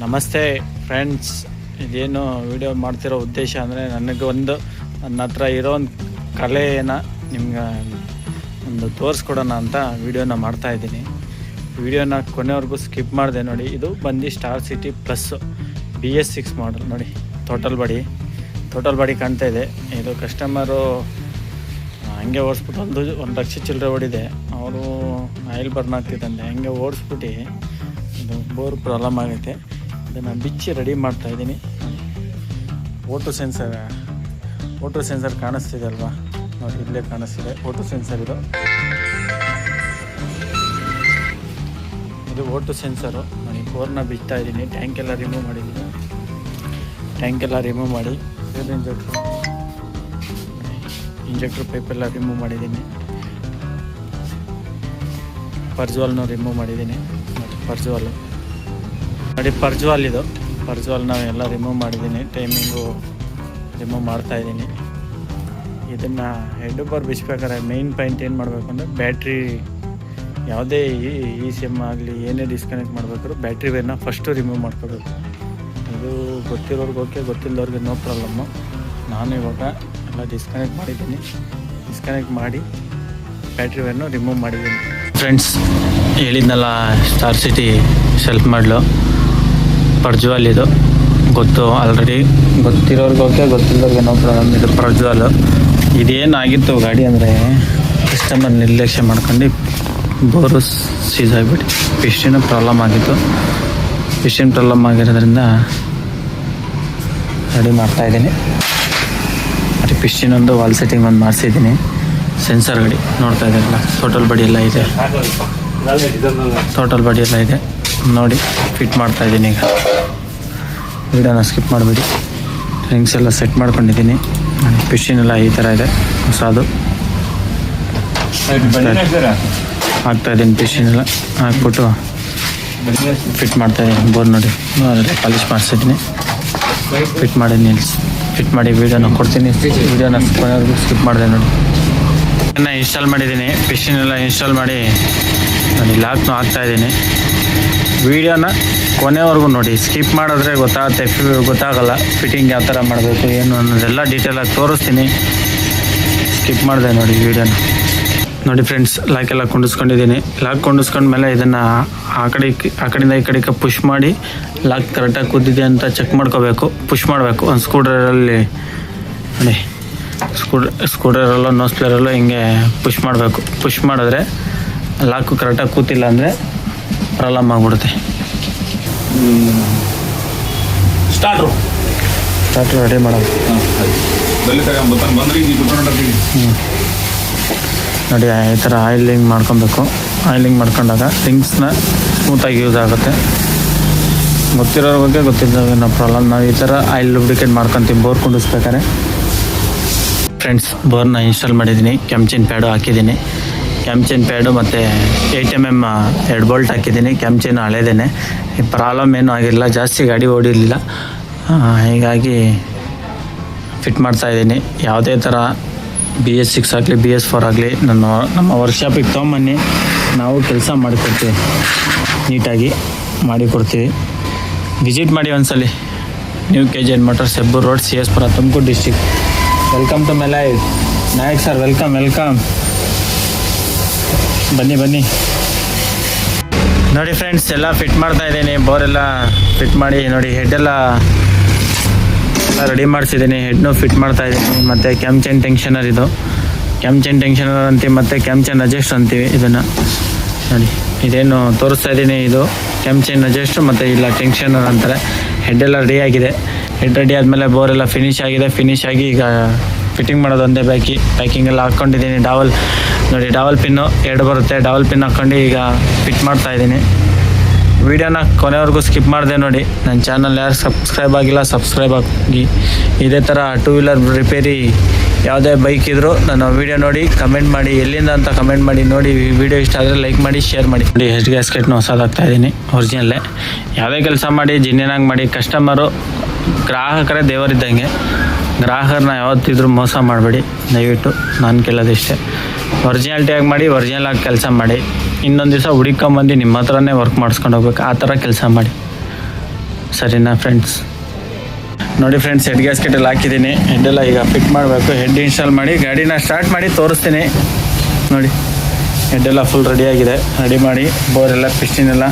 ನಮಸ್ತೆ ಫ್ರೆಂಡ್ಸ್, ಇದೇನು ವಿಡಿಯೋ ಮಾಡ್ತಿರೋ ಉದ್ದೇಶ ಅಂದರೆ ನನ್ನ ಹತ್ರ ಇರೋ ಒಂದು ಕಲೆಯನ್ನು ನಿಮ್ಗೆ ಒಂದು ತೋರಿಸ್ಕೊಡೋಣ ಅಂತ ವಿಡಿಯೋನ ಮಾಡ್ತಾಯಿದ್ದೀನಿ. ವಿಡಿಯೋನ ಕೊನೆವರೆಗೂ ಸ್ಕಿಪ್ ಮಾಡಿದೆ ನೋಡಿ. ಇದು ಬಂದು ಸ್ಟಾರ್ ಸಿಟಿ ಪ್ಲಸ್ BS6 ಮಾಡಲ್ ನೋಡಿ. ಟೋಟಲ್ ಬಾಡಿ ಕಾಣ್ತಾ ಇದೆ. ಇದು ಕಸ್ಟಮರು ಹಂಗೆ ಓಡಿಸ್ಬಿಟ್ಟು ಒಂದು ಲಕ್ಷ ಚಿಲ್ಲರೆ ಓಡಿದೆ. ಅವರು ಆಯಿಲ್ ಬರ್ನ್ ಆಗ್ತಿದ್ದಂತೆ ಹಂಗೆ ಓಡಿಸ್ಬಿಟ್ಟು ಇದು ಬೋರ್ ಪ್ರಾಬ್ಲಮ್ ಆಗೈತೆ. ಇದನ್ನು ಬಿಚ್ಚಿ ರೆಡಿ ಮಾಡ್ತಾಯಿದ್ದೀನಿ. ಓಟೋ ಸೆನ್ಸರ್ ಕಾಣಿಸ್ತಿದೆ ಅಲ್ವಾ ನೋಡಿ, ಇಲ್ಲೇ ಕಾಣಿಸ್ತಿದೆ ಓಟೋ ಸೆನ್ಸರ್. ಇದು ಓಟೋ ಸೆನ್ಸರು ನೋಡಿ. ಬೋರ್ನ ಬಿಚ್ತಾ ಇದ್ದೀನಿ. ಟ್ಯಾಂಕೆಲ್ಲ ರಿಮೂವ್ ಮಾಡಿದ್ದೀನಿ. ಮಾಡಿ ಇಂಜೆಕ್ಟ್ರ್ ಪೈಪೆಲ್ಲ ರಿಮೂವ್ ಮಾಡಿದ್ದೀನಿ. ಪರ್ಜ್ವಾಲ್ನೂ ರಿಮೂವ್ ಮಾಡಿದ್ದೀನಿ ನೋಡಿ. ಪರ್ಜ್ವಾಲ್ನ ಎಲ್ಲ ರಿಮೂವ್ ಮಾಡಿದ್ದೀನಿ. ಟೈಮಿಂಗು ರಿಮೂವ್ ಮಾಡ್ತಾಯಿದ್ದೀನಿ. ಇದನ್ನು ಹೆಡ್ ಬಾರ್ ಬಿಚ್ಚಬೇಕಾದ್ರೆ ಮೇಯ್ನ್ ಪಾಯಿಂಟ್ ಏನು ಮಾಡಬೇಕು ಅಂದರೆ ಬ್ಯಾಟ್ರಿ ಯಾವುದೇ ECM ಆಗಲಿ ಏನೇ ಡಿಸ್ಕನೆಕ್ಟ್ ಮಾಡಬೇಕಾದ್ರೂ ಬ್ಯಾಟ್ರಿ ವೇರ್ನ ಫಸ್ಟು ರಿಮೂವ್ ಮಾಡ್ಕೋಬೇಕು. ಇದು ಗೊತ್ತಿರೋರ್ಗೆ ಓಕೆ, ಗೊತ್ತಿಲ್ಲದವ್ರಿಗೆ ನೋ ಪ್ರಾಬ್ಲಮ್ಮು. ನಾನು ಇವಾಗ ಎಲ್ಲ ಡಿಸ್ಕನೆಕ್ಟ್ ಮಾಡಿ ಬ್ಯಾಟ್ರಿ ವೇರ್ನ ರಿಮೂವ್ ಮಾಡಿದ್ದೀನಿ. ಫ್ರೆಂಡ್ಸ್, ಹೇಳಿದ್ನಲ್ಲ ಸ್ಟಾರ್ ಸಿಟಿ ಸೆಲ್ಫ್ ಮಾಡಲು ಪರ್ಜ್ವಾಲ್. ಇದು ಆಲ್ರೆಡಿ ಗೊತ್ತಿರೋರ್ಗೆ ಓಕೆ, ಗೊತ್ತಿಲ್ಲದವ್ರಿಗೆ ನೋ ಪ್ರಾಬ್ಲಮ್. ಇದು ಪರ್ಜ್ವಾಲು. ಇದೇನಾಗಿತ್ತು ಗಾಡಿ ಅಂದರೆ ಕಸ್ಟಮರ್ ನಿರ್ಲಕ್ಷ್ಯ ಮಾಡ್ಕೊಂಡು ಬೋರು ಸೀಸ್ ಆಗಿಬಿಟ್ಟು ಪಿಸ್ಟಿನ ಪ್ರಾಬ್ಲಮ್ ಆಗಿತ್ತು. ಪಿಸ್ಟಿನ್ ಪ್ರಾಬ್ಲಮ್ ಆಗಿರೋದ್ರಿಂದ ರೆಡಿ ಮಾಡ್ತಾಯಿದ್ದೀನಿ. ಮತ್ತು ಪಿಸ್ಟಿನ್ ಒಂದು ವಾಲ್ ಸೆಟ್ಟಿಂಗ್ ಒಂದು ಮಾಡಿಸಿದ್ದೀನಿ. ಸೆನ್ಸರ್ ಗಾಡಿ ನೋಡ್ತಾ ಇದ್ದಾರಲ್ಲ, ಟೋಟಲ್ ಬಾಡಿ ಎಲ್ಲ ಇದೆ ನೋಡಿ. ಫಿಟ್ ಮಾಡ್ತಾಯಿದ್ದೀನಿ. ಈಗ ವಿಡಿಯೋನ ಸ್ಕಿಪ್ ಮಾಡಿಬಿಡಿ. ರಿಂಗ್ಸ್ ಎಲ್ಲ ಸೆಟ್ ಮಾಡ್ಕೊಂಡಿದ್ದೀನಿ. ಪಿಸ್ಟಿನ್ ಎಲ್ಲ ಈ ಥರ ಇದೆ ಹೊಸದು. ಹಾಕ್ತಾಯಿದ್ದೀನಿ. ಪಿಸ್ಟಿನ್ ಎಲ್ಲ ಹಾಕ್ಬಿಟ್ಟು ಫಿಟ್ ಮಾಡ್ತಾಯಿದ್ದೀನಿ. ಬೋರ್ ನೋಡಿ, ಪಾಲಿಶ್ ಮಾಡಿಸಿದ್ದೀನಿ. ಫಿಟ್ ಮಾಡಿ ವೀಡಿಯೋನ ಕೊಡ್ತೀನಿ. ವೀಡಿಯೋನ ಸ್ಕಿಪ್ ಮಾಡಿದೆ ನೋಡಿ. ಇನ್ಸ್ಟಾಲ್ ಮಾಡಿದ್ದೀನಿ. ಪಿಸ್ಟಿನ್ ಎಲ್ಲ ಇನ್ಸ್ಟಾಲ್ ಮಾಡಿ ನೋಡಿ, ಲಾಕ್ನು ಹಾಕ್ತಾಯಿದ್ದೀನಿ. ವೀಡಿಯೋನ ಕೊನೆವರೆಗೂ ನೋಡಿ. ಸ್ಕಿಪ್ ಮಾಡಿದ್ರೆ ಗೊತ್ತಾಗಲ್ಲ ಫಿಟ್ಟಿಂಗ್ ಯಾವ ಥರ ಮಾಡಬೇಕು ಏನು ಅನ್ನೋದೆಲ್ಲ ಡೀಟೇಲಾಗಿ ತೋರಿಸ್ತೀನಿ. ಸ್ಕಿಪ್ ಮಾಡಿದೆ ನೋಡಿ ವೀಡಿಯೋನ. ನೋಡಿ ಫ್ರೆಂಡ್ಸ್, ಲಾಕೆಲ್ಲ ಕೊಂಡಿಸ್ಕೊಂಡಿದ್ದೀನಿ. ಲಾಕ್ ಕೊಂಡಿಸ್ಕೊಂಡ್ಮೇಲೆ ಇದನ್ನು ಆ ಕಡೆಯಿಂದ ಈ ಕಡೆಗೆ ಪುಷ್ ಮಾಡಿ ಲಾಕ್ ಕರೆಕ್ಟಾಗಿ ಕೂದಿದೆ ಅಂತ ಚೆಕ್ ಮಾಡ್ಕೋಬೇಕು. ಪುಷ್ ಮಾಡಬೇಕು ಒಂದು ಸ್ಕ್ರೂಡ್ರೈವರಲ್ಲಿ ನೋಡಿ. ಸ್ಕ್ರೂಡ್ರೈವರಲ್ಲೋ ನೋ ಸ್ಪ್ಲೇರಲ್ಲೋ ಹಿಂಗೆ ಪುಷ್ ಮಾಡಬೇಕು. ಪುಷ್ ಮಾಡಿದ್ರೆ ಲಾಕು ಕರೆಕ್ಟಾಗಿ ಕೂತಿಲ್ಲ ಅಂದರೆ ಪ್ರಾಬ್ಲಮ್ ಆಗಿಬಿಡುತ್ತೆ. ಸ್ಟಾರ್ಟ್ರು ರೆಡಿ ಮಾಡೋದು ನೋಡಿ. ಈ ಥರ ಆಯಿಲಿಂಗ್ ಮಾಡ್ಕೊಬೇಕು. ಆಯಿಲಿಂಗ್ ಮಾಡ್ಕೊಂಡಾಗ ರಿಂಗ್ಸ್ನ ಸ್ಮೂತಾಗಿ ಯೂಸ್ ಆಗುತ್ತೆ. ಗೊತ್ತಿರೋರ ಬಗ್ಗೆ ಗೊತ್ತಿದ್ದಾಗ ನಾವು ಪ್ರಾಬ್ಲಮ್. ನಾವು ಈ ಥರ ಆಯಿಲ್ ಲುಬ್ರಿಕೇಟ್ ಮಾಡ್ಕೊತೀವಿ ಬೋರ್ ಕುಂಡಿಸ್ಬೇಕಾದ್ರೆ. ಫ್ರೆಂಡ್ಸ್, ಬೋರ್ನ ಇನ್ಸ್ಟಾಲ್ ಮಾಡಿದ್ದೀನಿ. ಕ್ಯಾಮ್ಚೈನ್ ಪ್ಯಾಡು ಹಾಕಿದ್ದೀನಿ. ಕ್ಯಾಮ್ಚೈನ್ ಪ್ಯಾಡು ಮತ್ತು 8mm 2 ಬೋಲ್ಟ್ ಹಾಕಿದ್ದೀನಿ. ಕ್ಯಾಮ್ಚೈನ್ ಹಳೇದೇನೆ. ಈ ಪ್ರಾಬ್ಲಮ್ ಏನೂ ಆಗಿರಲಿಲ್ಲ. ಜಾಸ್ತಿ ಗಾಡಿ ಓಡಿರಲಿಲ್ಲ, ಹೀಗಾಗಿ ಫಿಟ್ ಮಾಡ್ತಾಯಿದ್ದೀನಿ. ಯಾವುದೇ ಥರ BS6 ಆಗಲಿ BS4 ಆಗಲಿ ನಮ್ಮ ವರ್ಕ್ಶಾಪಿಗೆ ತೊಗೊಂಬನ್ನಿ, ನಾವು ಕೆಲಸ ಮಾಡಿಕೊಡ್ತೀವಿ. ನೀಟಾಗಿ ಮಾಡಿಕೊಡ್ತೀವಿ. ವಿಸಿಟ್ ಮಾಡಿ ಒಂದ್ಸಲಿ. New KGN motors, Hebbur road, CS Pura, Tumakuru district. Welcome to my life. Nayak sir, welcome. ಬನ್ನಿ ನೋಡಿ ಫ್ರೆಂಡ್ಸ್, ಎಲ್ಲ ಫಿಟ್ ಮಾಡ್ತಾಯಿದ್ದೀನಿ. ಬೋರೆಲ್ಲ ಫಿಟ್ ಮಾಡಿ ನೋಡಿ. ಹೆಡ್ಡೆಲ್ಲ ರೆಡಿ ಮಾಡಿಸಿದ್ದೀನಿ. ಹೆಡ್ನು ಫಿಟ್ ಮಾಡ್ತಾಯಿದ್ದೀನಿ. ಮತ್ತು ಕ್ಯಾಮ್ಚೈನ್ ಟೆನ್ಷನರ್, ಇದು ಕ್ಯಾಮ್ಚೈನ್ ಟೆನ್ಷನರ್ ಅಂತೀವಿ, ಮತ್ತು ಕ್ಯಾಮ್ಚೈನ್ ಅಡ್ಜಸ್ಟ್ ಅಂತೀವಿ. ಇದನ್ನು ನೋಡಿ, ಇದೇನು ತೋರಿಸ್ತಾ ಇದ್ದೀನಿ ಇದು ಕ್ಯಾಮ್ಚೈನ್ ಅಡ್ಜಸ್ಟು ಮತ್ತು ಇಲ್ಲ ಟೆನ್ಷನರ್ ಅಂತಾರೆ. ಹೆಡ್ಡೆಲ್ಲ ರೆಡಿಯಾಗಿದೆ. ಹೆಡ್ ರೆಡಿ ಆದಮೇಲೆ ಬೋರೆಲ್ಲ ಫಿನಿಶ್ ಆಗಿ ಈಗ ಫಿಟ್ಟಿಂಗ್ ಮಾಡೋದು ಒಂದೇ ಪ್ಯಾಕಿಂಗ್ ಎಲ್ಲ ಹಾಕ್ಕೊಂಡಿದ್ದೀನಿ. ಡಾವಲ್ ಪಿನ್ನು 2 ಬರುತ್ತೆ. ಡಾವಲ್ ಪಿನ್ ಹಾಕ್ಕೊಂಡು ಈಗ ಫಿಟ್ ಮಾಡ್ತಾಯಿದ್ದೀನಿ. ವೀಡಿಯೋನ ಕೊನೆವರೆಗೂ ಸ್ಕಿಪ್ ಮಾಡಿದೆ ನೋಡಿ. ನನ್ನ ಚಾನಲ್ ಯಾರು ಸಬ್ಸ್ಕ್ರೈಬ್ ಆಗಿಲ್ಲ, ಸಬ್ಸ್ಕ್ರೈಬ್ ಆಗಿ. ಇದೇ ಥರ 2 ವೀಲರ್ ರಿಪೇರಿ ಯಾವುದೇ ಬೈಕ್ ಇದ್ದರೂ ನನ್ನ ವೀಡಿಯೋ ನೋಡಿ ಕಮೆಂಟ್ ಮಾಡಿ, ಎಲ್ಲಿಂದ ಅಂತ ಕಮೆಂಟ್ ಮಾಡಿ. ನೋಡಿ, ವಿಡಿಯೋ ಇಷ್ಟ ಆದರೆ ಲೈಕ್ ಮಾಡಿ, ಶೇರ್ ಮಾಡಿ. ನೋಡಿ, ಹೆಡ್ ಗ್ಯಾಸ್ಕೆಟ್ನು ಹೊಸದಾಗ್ತಾಯಿದ್ದೀನಿ. ಒರಿಜಿನಲ್ಲೇ. ಯಾವುದೇ ಕೆಲಸ ಮಾಡಿ ಜಿನ್ನೇನಾಗಿ ಮಾಡಿ. ಕಸ್ಟಮರು ಗ್ರಾಹಕರೇ ದೇವರಿದ್ದಂಗೆ. ಗ್ರಾಹಕರನ್ನ ಯಾವತ್ತಿದ್ರೂ ಮೋಸ ಮಾಡಬೇಡಿ ದಯವಿಟ್ಟು. ನಾನು ಕೇಳೋದಿಷ್ಟೇ, ಒರಿಜಿನಾಲ್ಟಿಯಾಗಿ ಮಾಡಿ, ಒರಿಜಿನಲಾಗಿ ಕೆಲಸ ಮಾಡಿ. ಇನ್ನೊಂದು ದಿವಸ ಹುಡುಕೊಂಬಂದು ನಿಮ್ಮ ಹತ್ರನೇ ವರ್ಕ್ ಮಾಡಿಸ್ಕೊಂಡು ಹೋಗ್ಬೇಕು, ಆ ಥರ ಕೆಲಸ ಮಾಡಿ. ಸರಿನಾ ಫ್ರೆಂಡ್ಸ್? ನೋಡಿ ಫ್ರೆಂಡ್ಸ್, ಹೆಡ್ ಗ್ಯಾಸ್ಕೆಟ್ ಎಲ್ಲ ಹಾಕಿದ್ದೀನಿ. ಹೆಡ್ಡೆಲ್ಲ ಈಗ ಫಿಟ್ ಮಾಡಬೇಕು. ಹೆಡ್ ಇನ್ಸ್ಟಾಲ್ ಮಾಡಿ ಗಾಡಿನ ಸ್ಟಾರ್ಟ್ ಮಾಡಿ ತೋರಿಸ್ತೀನಿ. ನೋಡಿ, ಹೆಡ್ಡೆಲ್ಲ ಫುಲ್ ರೆಡಿಯಾಗಿದೆ. ರೆಡಿ ಮಾಡಿ ಬೋರೆಲ್ಲ ಪಿಸ್ಟಿನ್ ಎಲ್ಲ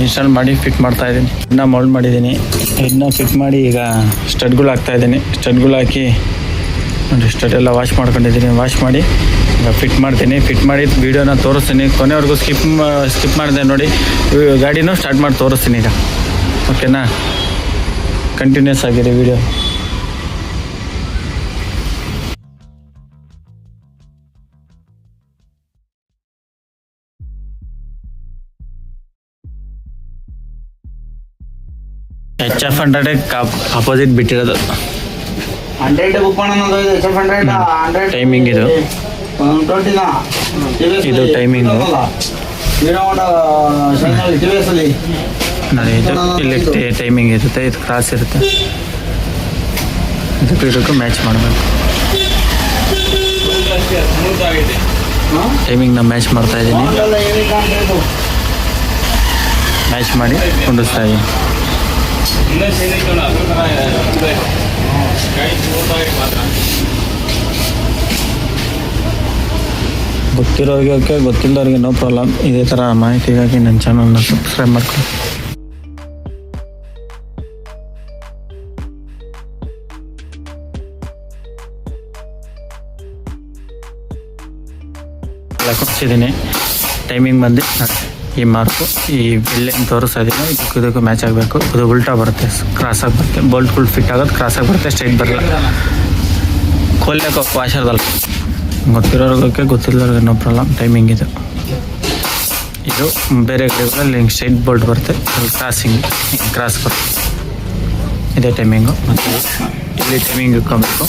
ಇನ್ಸ್ಟಾಲ್ ಮಾಡಿ ಫಿಟ್ ಮಾಡ್ತಾ ಇದ್ದೀನಿ. ಹೆಡ್ನ ಮೌಲ್ಡ್ ಮಾಡಿದ್ದೀನಿ. ಹೆಡ್ನ ಫಿಟ್ ಮಾಡಿ ಈಗ ಸ್ಟಡ್ಗಳು ಹಾಕ್ತಾಯಿದ್ದೀನಿ. ಸ್ಟಡ್ಗಳು ಹಾಕಿ ನೋಡಿ, ಸ್ಟಡ್ ಎಲ್ಲ ವಾಶ್ ಮಾಡ್ಕೊಂಡಿದ್ದೀನಿ. ವಾಶ್ ಮಾಡಿ ಈಗ ಫಿಟ್ ಮಾಡ್ತೀನಿ. ಫಿಟ್ ಮಾಡಿ ವೀಡಿಯೋನ ತೋರಿಸ್ತೀನಿ. ಕೊನೆವರೆಗೂ ಸ್ಕಿಪ್ ಮಾಡಿದೆ ನೋಡಿ. ಗಾಡಿನೂ ಸ್ಟಾರ್ಟ್ ಮಾಡಿ ತೋರಿಸ್ತೀನಿ ಈಗ. ಓಕೆನಾ? ಕಂಟಿನ್ಯೂಸ್ ಆಗಿದೆ ವೀಡಿಯೋ. HF100 opposite ಬಿಟ್ಟಿರೋದು. 100 ಬುಕ್ ಮಾಡೋದು HF100 ಟೈಮಿಂಗ್ ಇದು. ಇದು ಟೈಮಿಂಗು ನೋಡಿ. ಇಲ್ಲಿ ಟೈಮಿಂಗ್ ಇರುತ್ತೆ, ಇದು ಕ್ರಾಸ್ ಇರುತ್ತೆ. ಇದಕ್ಕೂ ಮ್ಯಾಚ್ ಮಾಡಬೇಕು. ಟೈಮಿಂಗ್ನ ಮ್ಯಾಚ್ ಮಾಡ್ತಾ ಇದ್ದೀನಿ. ಮ್ಯಾಚ್ ಮಾಡಿ ಕುಂಡಿಸ್ತಾ ಇದ್ದೀನಿ. ಗೊತ್ತಿರೋರಿಗೆ ಓಕೆ, ಗೊತ್ತಿಲ್ಲದವ್ರಿಗೆ ನೋ ಪ್ರಾಬ್ಲಮ್. ಇದೇ ಥರ ಮಾಹಿತಿಗಾಗಿ ನನ್ನ ಚಾನಲ್ನ ಸಬ್ಸ್ಕ್ರೈಬ್ ಮಾಡ್ಕೊಳ್ಳಿ. ಎಲ್ಲ ಕುಡಿಸಿದ್ದೀನಿ. ಟೈಮಿಂಗ್ ಬಂದು ಈ ಮಾರ್ಕು ಈ ಬಿಲ್ಲೇನು ತೋರಿಸ್ತಾ ಇದ್ದೀನಿ. ಇದಕ್ಕೂ ಮ್ಯಾಚ್ ಆಗಬೇಕು. ಇದು ಉಲ್ಟಾ ಬರುತ್ತೆ, ಕ್ರಾಸಾಗಿ ಬರುತ್ತೆ. ಬೋಲ್ಟ್ಗಳು ಫಿಟ್ ಆಗೋದು ಕ್ರಾಸಾಗಿ ಬರುತ್ತೆ, ಸ್ಟ್ರೈಟ್ ಬರಲ್ಲ. ಕೊಲ್ಲಕ್ಕೆ ವಾಷರ್ದಲ್ಲ. ಗೊತ್ತಿರೋರ್ಗೋಕೆ, ಗೊತ್ತಿಲ್ಲವ್ರಿಗೆ ನೋ ಪ್ರಾಬ್ಲಮ್. ಟೈಮಿಂಗ್ ಇದು ಬೇರೆ ಗಾಡಿಗಳಲ್ಲಿ ಹಿಂಗೆ ಸ್ಟ್ರೈಟ್ ಬೋಲ್ಟ್ ಬರುತ್ತೆ, ಅಲ್ಲಿ ಕ್ರಾಸಿಂಗ್ ಹಿಂಗೆ ಕ್ರಾಸ್ ಬರುತ್ತೆ. ಇದೇ ಟೈಮಿಂಗು. ಮತ್ತು ಇಲ್ಲಿ ಟೈಮಿಂಗ್ ಇಟ್ಕೊಬೇಕು.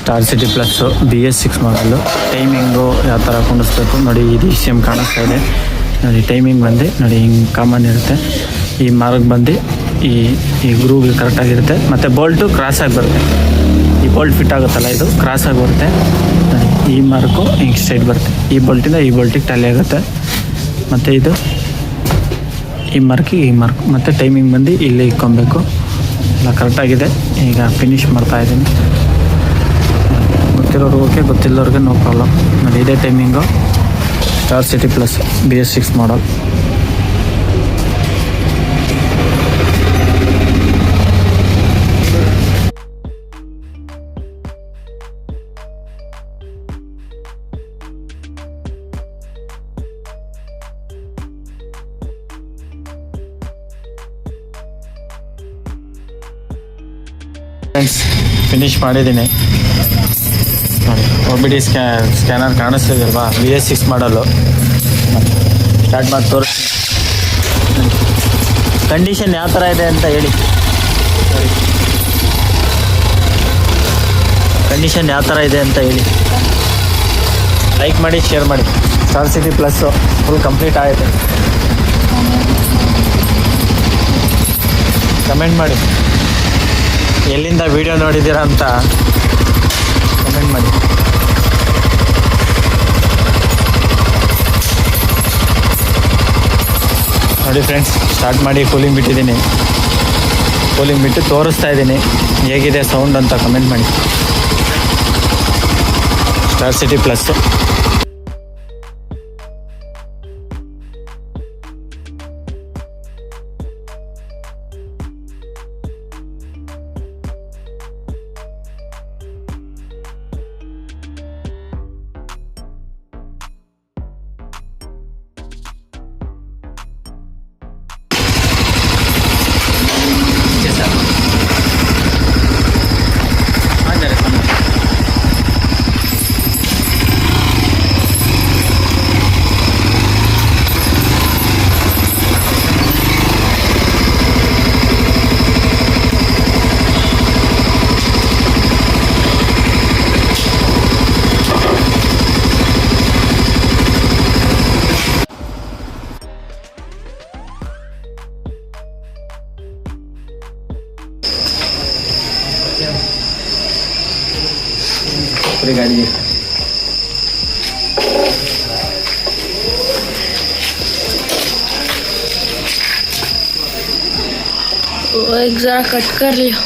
ಸ್ಟಾರ್ ಸಿಟಿ ಪ್ಲಸ್ಸು BS6 ಮಾಡಲು. ಟೈಮಿಂಗು ಯಾವ ಥರ ಕುಂಡಿಸ್ಬೇಕು ನೋಡಿ. ಇದು ಸೇಮ್ ಕಾಣಿಸ್ತಾ ಇದೆ ನೋಡಿ. ಟೈಮಿಂಗ್ ಬಂದು ನೋಡಿ ಹಿಂಗೆ ಕಾಮನ್ ಇರುತ್ತೆ. ಈ ಮಾರ್ಕ್ ಬಂದು ಈ ಗ್ರೂವ್ ಕರೆಕ್ಟಾಗಿರುತ್ತೆ. ಮತ್ತು ಬೋಲ್ಟು ಕ್ರಾಸಾಗಿ ಬರುತ್ತೆ. ಈ ಬೋಲ್ಟ್ ಫಿಟ್ ಆಗುತ್ತಲ್ಲ, ಇದು ಕ್ರಾಸಾಗಿ ಬರುತ್ತೆ ನೋಡಿ. ಈ ಮಾರ್ಕು ಹಿಂಗೆ ಸ್ಟ್ರೈಟ್ ಬರುತ್ತೆ. ಈ ಬೋಲ್ಟಿಂದ ಈ ಬೋಲ್ಟಿಗೆ ಟ್ಯಾಲಿ ಆಗುತ್ತೆ. ಮತ್ತು ಇದು ಈ ಮಾರ್ಕಿಗೆ ಈ ಮಾರ್ಕ್. ಮತ್ತು ಟೈಮಿಂಗ್ ಬಂದು ಇಲ್ಲಿ ಇಕ್ಕೊಬೇಕು. ಎಲ್ಲ ಕರೆಕ್ಟಾಗಿದೆ. ಈಗ ಫಿನಿಶ್ ಮಾಡ್ತಾಯಿದ್ದೀನಿ. ಗೊತ್ತಿರೋರು ಓಕೆ, ಗೊತ್ತಿಲ್ಲವ್ರಿಗೆ ನೋ ಪ್ರಾಬ್ಲಮ್ ನೋಡಿ. ಇದೇ timing. Star city plus BS6 ಮಾಡಲ್. ಫ್ರೆಂಡ್ಸ್, ಫಿನಿಶ್ ಮಾಡಿದ್ದೀನಿ ನೋಡಿ. OBD scanner ಕಾಣಿಸ್ತಿದೆಯಲ್ವಾ? BS6 ಮಾಡಲು. ಸ್ಟಾರ್ಟ್ ಮಾಡಿ ತೋರಿಸಿ. ಕಂಡೀಷನ್ ಯಾವ ಥರ ಇದೆ ಅಂತ ಹೇಳಿ. ಕಂಡೀಷನ್ ಯಾವ ಥರ ಇದೆ ಅಂತ ಹೇಳಿ. ಲೈಕ್ ಮಾಡಿ, ಶೇರ್ ಮಾಡಿ. Star city plus full complete ಆಗಿದೆ. ಕಮೆಂಟ್ ಮಾಡಿ, ಎಲ್ಲಿಂದ ವಿಡಿಯೋ ನೋಡಿದ್ದೀರಾ ಅಂತ ಕಮೆಂಟ್ ಮಾಡಿ. ನೋಡಿ ಫ್ರೆಂಡ್ಸ್, ಸ್ಟಾರ್ಟ್ ಮಾಡಿ ಕೂಲಿಂಗ್ ಬಿಟ್ಟಿದ್ದೀನಿ. ಕೂಲಿಂಗ್ ಬಿಟ್ಟು ತೋರಿಸ್ತಾ ಇದ್ದೀನಿ ಹೇಗಿದೆ ಸೌಂಡ್ ಅಂತ ಕಮೆಂಟ್ ಮಾಡಿ. Star city plus. पूरी गाड़ी देख वो एक जरा कट कर लियो,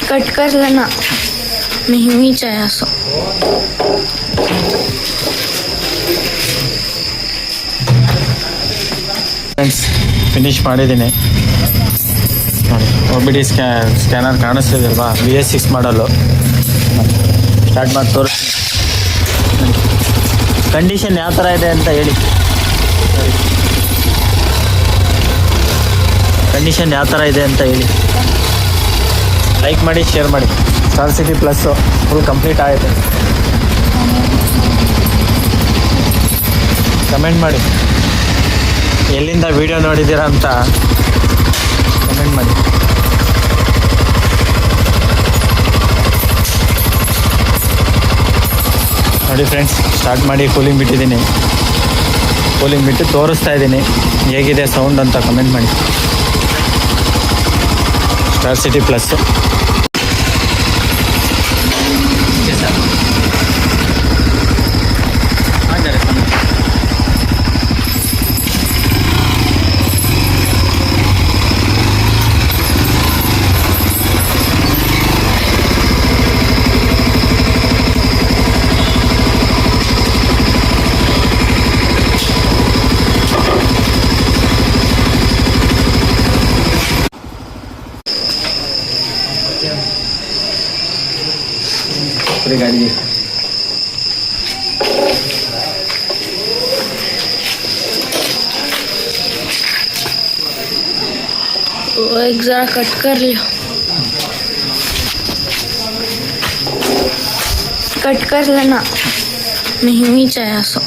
कट कर लेना, नहीं हुई चाहिए सो। ಫ್ರೆಂಡ್ಸ್ ಫಿನಿಶ್ ಮಾಡಿದ್ದೀನಿ ನೋಡಿ. OBD ಸ್ಕ್ಯಾನರ್ ಕಾಣಿಸ್ತಿದಲ್ವಾ, BS6 ಮಾಡಲು ಸ್ಟಾರ್ಟ್ ಮಾಡಿ ತೋರಿಸಿ. ಕಂಡೀಷನ್ ಯಾವ ಥರ ಇದೆ ಅಂತ ಹೇಳಿ. ಕಂಡೀಷನ್ ಯಾವ ಥರ ಇದೆ ಅಂತ ಹೇಳಿ. ಲೈಕ್ ಮಾಡಿ, ಶೇರ್ ಮಾಡಿ. Star city plus full complete ಆಯಿತು. ಕಮೆಂಟ್ ಮಾಡಿ ಎಲ್ಲಿಂದ ವಿಡಿಯೋ ನೋಡಿದ್ದೀರಾ ಅಂತ ಕಮೆಂಟ್ ಮಾಡಿ. ನೋಡಿ ಫ್ರೆಂಡ್ಸ್, ಸ್ಟಾರ್ಟ್ ಮಾಡಿ ಕೂಲಿಂಗ್ ಬಿಟ್ಟಿದ್ದೀನಿ. ಕೂಲಿಂಗ್ ಬಿಟ್ಟು ತೋರಿಸ್ತಾ ಇದ್ದೀನಿ ಹೇಗಿದೆ ಸೌಂಡ್ ಅಂತ ಕಮೆಂಟ್ ಮಾಡಿ. ಸ್ಟಾರ್ ಸಿಟಿ ಪ್ಲಸ್ಸು पूरी गाड़ी देख वो एक जरा कट कर लियो, कट कर लेना, नहीं हुई चाहिए सो।